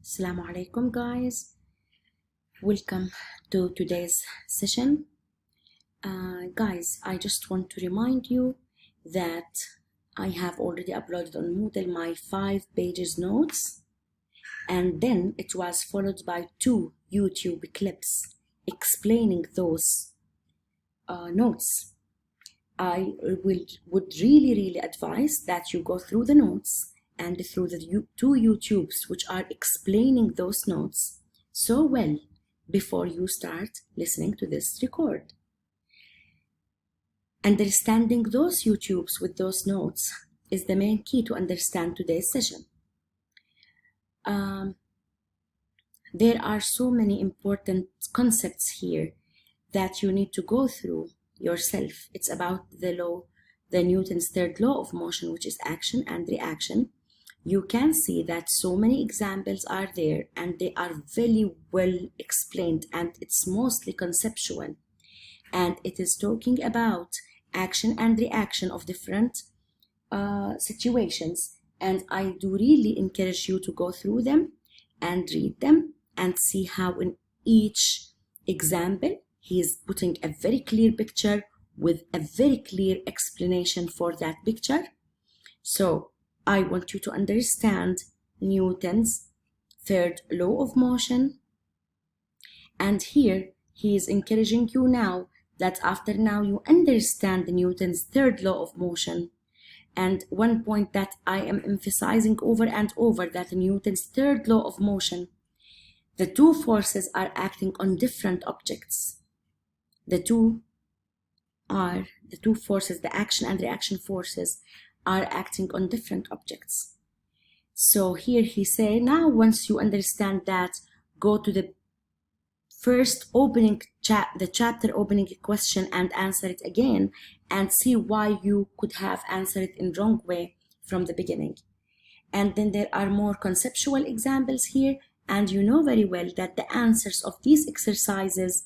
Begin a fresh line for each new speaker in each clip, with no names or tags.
Assalamu alaikum, guys. Welcome to today's session. Guys, I just want to remind you that I have already uploaded on Moodle my 5 pages notes, and then it was followed by 2 YouTube clips explaining those notes. I would really advise that you go through the notes and through the 2 YouTubes which are explaining those notes so well before you start listening to this record. Understanding those YouTubes with those notes is the main key to understand today's session. There are so many important concepts here that you need to go through yourself. It's about the Newton's third law of motion, which is action and reaction. You can see that so many examples are there and they are very well explained, and it's mostly conceptual, and it is talking about action and reaction of different situations. And I do really encourage you to go through them and read them and see how in each example he is putting a very clear picture with a very clear explanation for that picture. So I want you to understand Newton's third law of motion. And here he is encouraging you now that after now you understand Newton's third law of motion. And one point that I am emphasizing over and over, that Newton's third law of motion, the 2 forces are acting on different objects. The two forces, the action and reaction forces, are acting on different objects. So here he say, now once you understand that, go to the first opening the chapter opening question and answer it again, and see why you could have answered it in wrong way from the beginning. And then there are more conceptual examples here, and you know very well that the answers of these exercises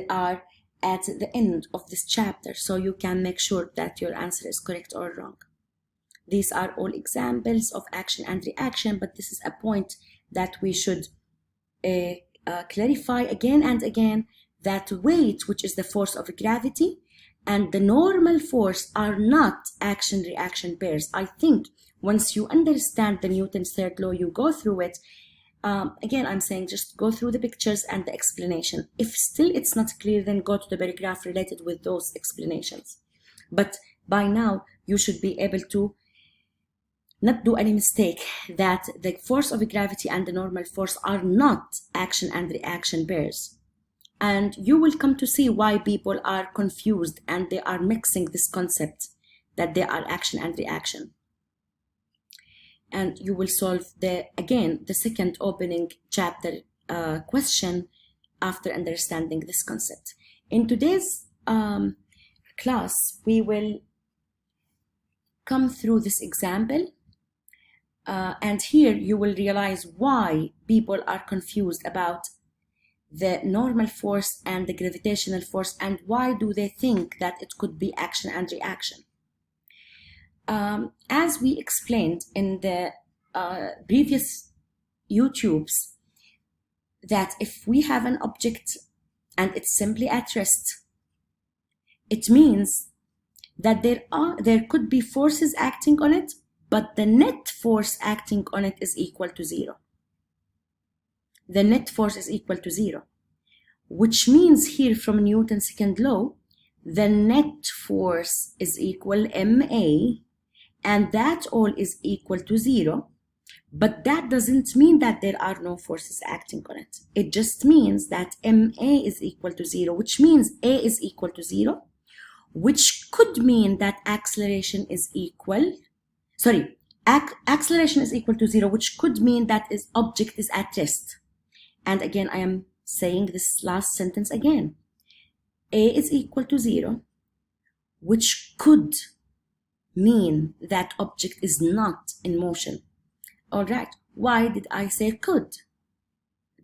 are at the end of this chapter, so you can make sure that your answer is correct or wrong. These are all examples of action and reaction, but this is a point that we should clarify again and again, that weight, which is the force of gravity, and the normal force are not action-reaction pairs. I think once you understand the Newton's third law, you go through it. Again, I'm saying just go through the pictures and the explanation. If still it's not clear, then go to the paragraph related with those explanations. But by now, you should be able to not do any mistake that the force of gravity and the normal force are not action and reaction pairs. And you will come to see why people are confused and they are mixing this concept that they are action and reaction. And you will solve the second opening chapter question after understanding this concept. In today's class, we will come through this example. And here you will realize why people are confused about the normal force and the gravitational force, and why do they think that it could be action and reaction. As we explained in the previous YouTubes, that if we have an object and it's simply at rest, it means that there could be forces acting on it, but the net force acting on it is equal to 0. The net force is equal to 0, which means here from Newton's second law, the net force is equal MA, and that all is equal to 0. But that doesn't mean that there are no forces acting on it. It just means that MA is equal to 0, which means A is equal to 0, which could mean that acceleration is equal. Acceleration is equal to 0, which could mean that its object is at rest. And again, I am saying this last sentence again. A is equal to 0, which could mean that object is not in motion. All right, why did I say could?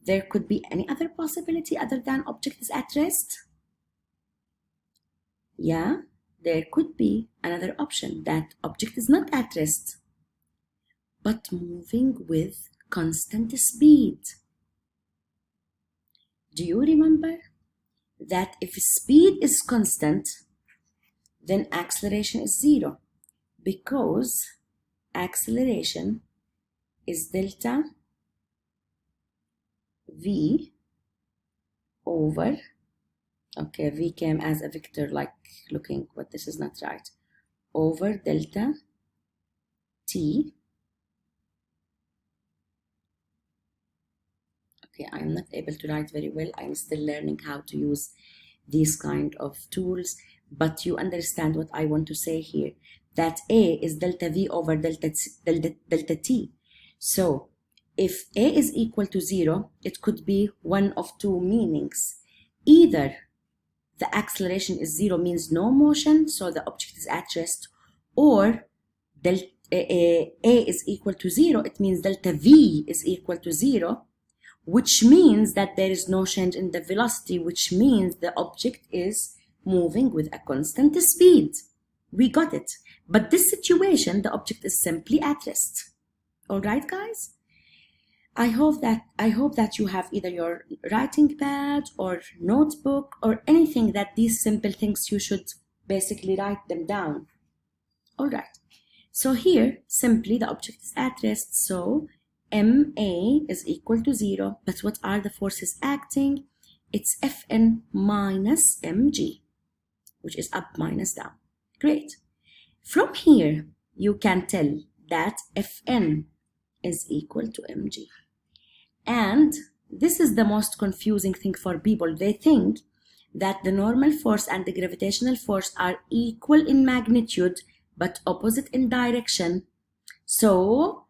There could be any other possibility other than object is at rest? Yeah, there could be another option, that object is not at rest, but moving with constant speed. Do you remember that if speed is constant, then acceleration is 0, because acceleration is delta v over, okay, v came as a vector like looking, but this is not right, over delta t. Okay, I'm not able to write very well. I'm still learning how to use these kind of tools, but you understand what I want to say here, that A is delta V over delta T. So if A is equal to 0, it could be one of two meanings. Either the acceleration is 0, means no motion, so the object is at rest, or A is equal to 0, it means delta V is equal to 0, which means that there is no change in the velocity, which means the object is moving with a constant speed. We got it. But this situation, the object is simply at rest. All right, guys? I hope that you have either your writing pad or notebook or anything that these simple things you should basically write them down. All right. So here, simply the object is at rest, so MA is equal to 0, but what are the forces acting? It's Fn minus mg, which is up minus down. Great. From here, you can tell that Fn is equal to mg. And this is the most confusing thing for people. They think that the normal force and the gravitational force are equal in magnitude, but opposite in direction. So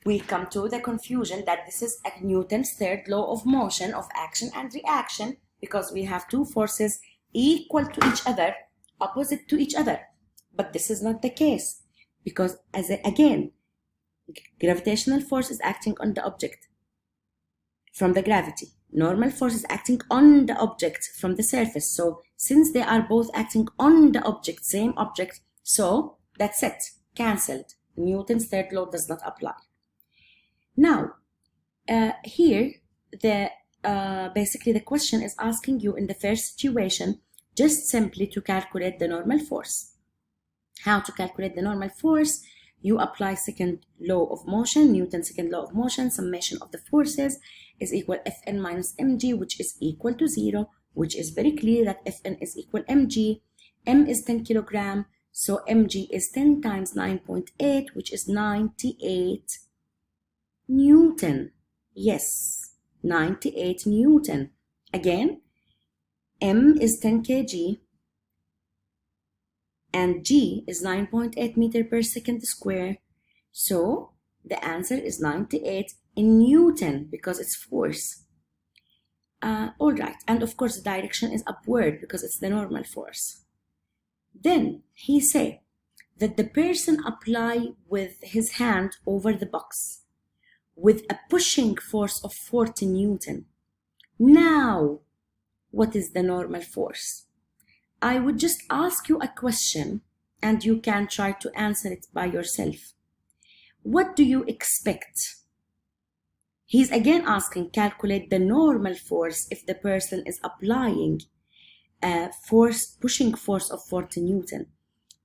we come to the confusion that this is Newton's third law of motion, of action and reaction, because we have two forces equal to each other, opposite to each other. But this is not the case, because again, gravitational force is acting on the object from the gravity. Normal force is acting on the object from the surface. So since they are both acting on the object, same object, so that's it, cancelled. Newton's third law does not apply. Now, here, basically the question is asking you in the first situation just simply to calculate the normal force. How to calculate the normal force? You apply second law of motion, Newton's second law of motion, summation of the forces is equal Fn minus mg, which is equal to 0, which is very clear that Fn is equal mg. M is 10 kilogram, so mg is 10 times 9.8, which is 98 Newton. Yes, 98 Newton. Again, M is 10 kg and G is 9.8 meter per second square. So the answer is 98 in Newton because it's force. All right, and of course the direction is upward because it's the normal force. Then he said that the person apply with his hand over the box with a pushing force of 40 Newton. Now, what is the normal force? I would just ask you a question and you can try to answer it by yourself. What do you expect? He's again asking, calculate the normal force if the person is applying a pushing force of 40 Newton.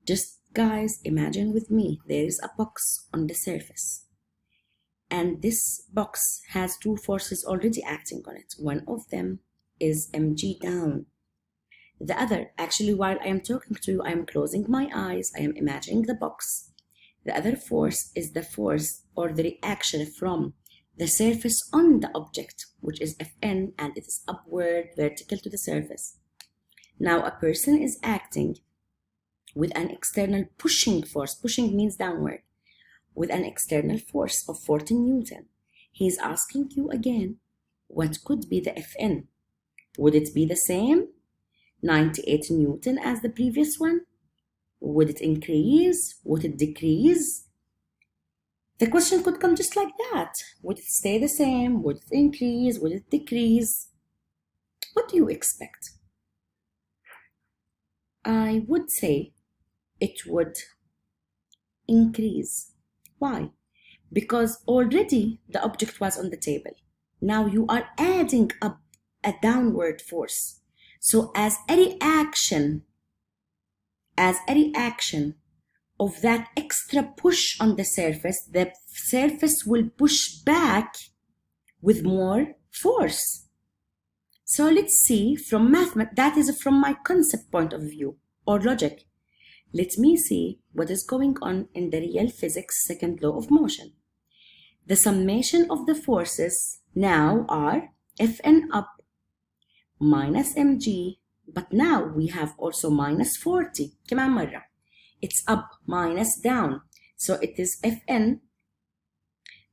Just guys, imagine with me, there is a box on the surface. And this box has two forces already acting on it. One of them is mg down. The other, actually while I am talking to you, I am closing my eyes, I am imagining the box. The other force is the force or the reaction from the surface on the object, which is Fn, and it is upward, vertical to the surface. Now a person is acting with an external pushing force, pushing means downward, with an external force of 40 Newton. He's asking you again, what could be the Fn? Would it be the same, 98 Newton as the previous one? Would it increase? Would it decrease? The question could come just like that. Would it stay the same? Would it increase? Would it decrease? What do you expect? I would say it would increase. Why? because already the object was on the table. Now you are adding up a downward force. So as a reaction of that extra push on the surface will push back with more force. So let's see from mathematics, that is from my concept point of view or logic. Let me see what is going on in the real physics second law of motion. The summation of the forces now are Fn up minus mg, but now we have also minus 40. كمان مرة. It's up minus down. So it is Fn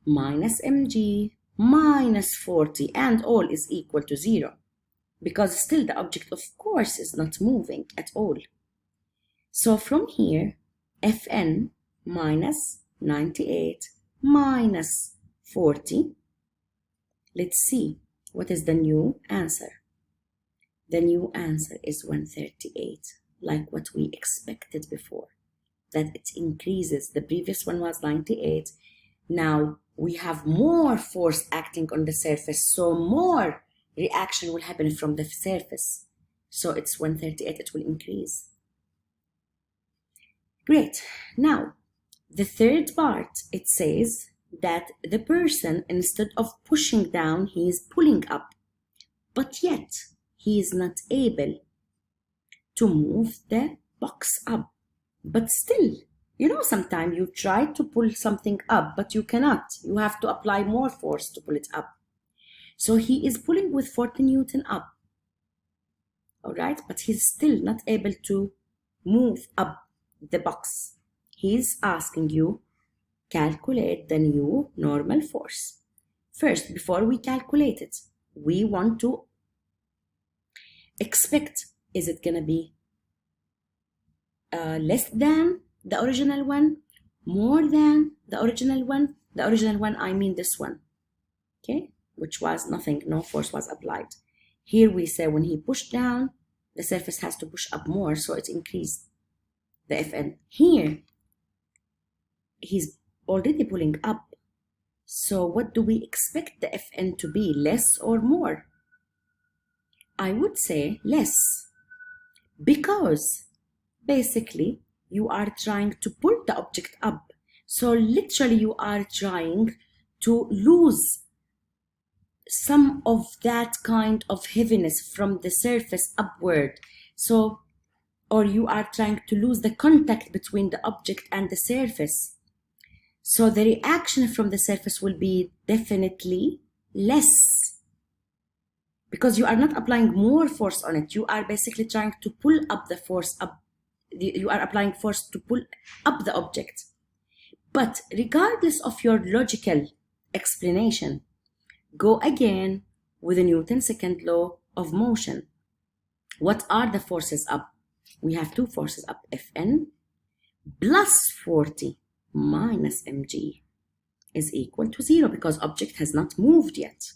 minus mg minus 40, and all is equal to 0. Because still the object, of course, is not moving at all. So from here, Fn minus 98 minus 40. Let's see what is the new answer. The new answer is 138, like what we expected before, that it increases. The previous one was 98. Now we have more force acting on the surface, so more reaction will happen from the surface. So it's 138, it will increase. Great. Now, the third part, it says that the person, instead of pushing down, he is pulling up, but yet he is not able to move the box up. But still, you know, sometimes you try to pull something up, but you cannot. You have to apply more force to pull it up. So he is pulling with 40 Newton up, all right? But he's still not able to move up the box. He's asking you, calculate the new normal force. First, before we calculate it, we want to expect, is it gonna be less than the original one, more than the original one? The original one, I mean this one, okay? Which was nothing, no force was applied. Here we say when he pushed down, the surface has to push up more, so it increased the Fn. Here, he's already pulling up. So what do we expect the Fn to be, less or more? I would say less, because basically you are trying to pull the object up. So literally you are trying to lose some of that kind of heaviness from the surface upward. So, or you are trying to lose the contact between the object and the surface. So the reaction from the surface will be definitely less, because you are not applying more force on it. You are basically trying to pull up the force up. You are applying force to pull up the object. But regardless of your logical explanation, go again with the Newton's second law of motion. What are the forces up? We have two forces up, Fn plus 40 minus mg is equal to 0, because object has not moved yet.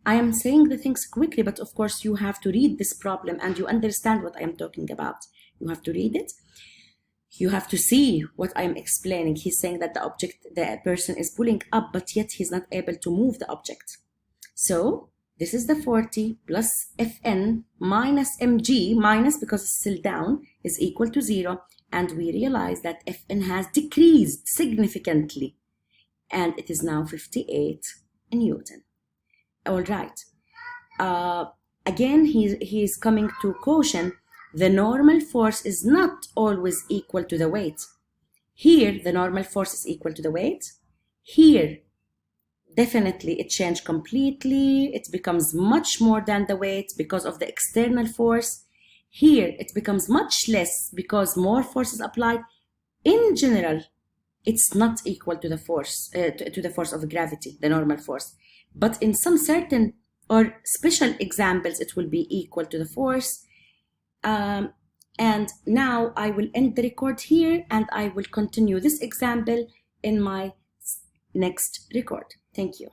I am saying the things quickly, but of course you have to read this problem and you understand what I am talking about. You have to read it. You have to see what I am explaining. He's saying that the person is pulling up, but yet he's not able to move the object. So this is the 40 plus Fn minus mg, minus because it's still down, is equal to 0. And we realize that Fn has decreased significantly, and it is now 58 Newton. All right. Again, he's coming to caution. The normal force is not always equal to the weight. Here, the normal force is equal to the weight. Here, definitely it changed completely. It becomes much more than the weight because of the external force. Here, it becomes much less because more force is applied. In general, it's not equal to the force, to the force of gravity, the normal force. But in some certain or special examples, it will be equal to the force. And now I will end the record here, and I will continue this example in my next record. Thank you.